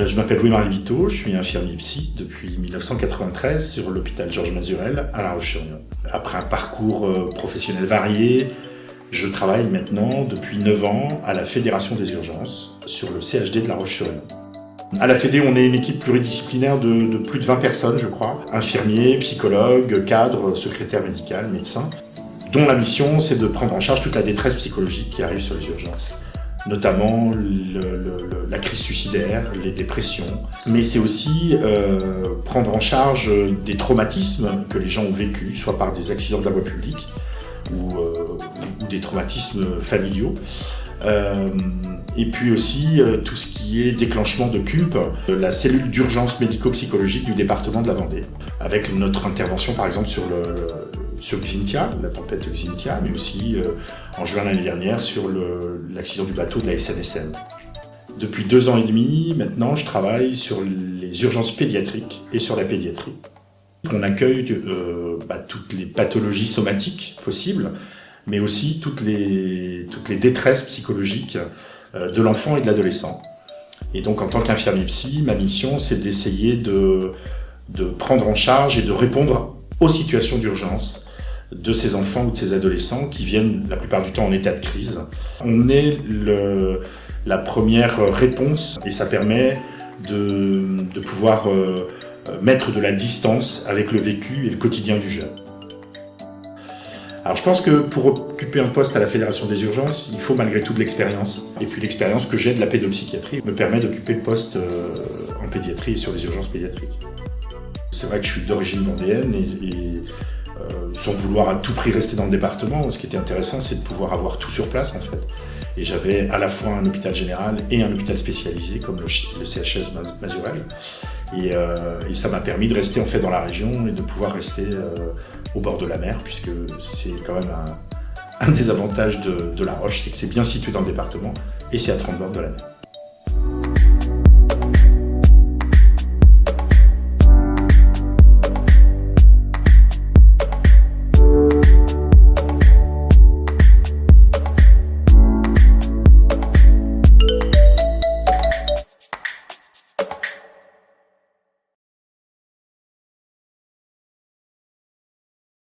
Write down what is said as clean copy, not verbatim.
Je m'appelle Louis-Marie Vito, je suis infirmier psy depuis 1993 sur l'hôpital Georges Mazurel à La Roche-sur-Yon. Après un parcours professionnel varié, je travaille maintenant depuis 9 ans à la Fédération des urgences sur le CHD de La Roche-sur-Yon. À la Fédé, on est une équipe pluridisciplinaire de plus de 20 personnes, je crois. Infirmiers, psychologues, cadres, secrétaires médicaux, médecins, dont la mission, c'est de prendre en charge toute la détresse psychologique qui arrive sur les urgences. Notamment la crise suicidaire, les dépressions, mais c'est aussi prendre en charge des traumatismes que les gens ont vécus, soit par des accidents de la voie publique ou des traumatismes familiaux. Et puis aussi tout ce qui est déclenchement de CUMP, la cellule d'urgence médico-psychologique du département de la Vendée, avec notre intervention par exemple sur Xynthia, la tempête Xynthia, mais aussi en juin l'année dernière sur l'accident du bateau de la SNSM. Depuis 2 ans et demi, maintenant, je travaille sur les urgences pédiatriques et sur la pédiatrie. On accueille toutes les pathologies somatiques possibles, mais aussi toutes les détresses psychologiques de l'enfant et de l'adolescent. Et donc, en tant qu'infirmier psy, ma mission, c'est d'essayer de prendre en charge et de répondre aux situations d'urgence de ces enfants ou de ces adolescents qui viennent la plupart du temps en état de crise. On est la première réponse et ça permet de pouvoir mettre de la distance avec le vécu et le quotidien du jeune. Alors je pense que pour occuper un poste à la Fédération des urgences, il faut malgré tout de l'expérience. Et puis l'expérience que j'ai de la pédopsychiatrie me permet d'occuper le poste en pédiatrie et sur les urgences pédiatriques. C'est vrai que je suis d'origine vendéenne et sans vouloir à tout prix rester dans le département, ce qui était intéressant, c'est de pouvoir avoir tout sur place en fait. Et j'avais à la fois un hôpital général et un hôpital spécialisé comme le CHS Mazurel. Et ça m'a permis de rester en fait dans la région et de pouvoir rester au bord de la mer, puisque c'est quand même un des avantages de La Roche, c'est que c'est bien situé dans le département et c'est à 30 bords de la mer.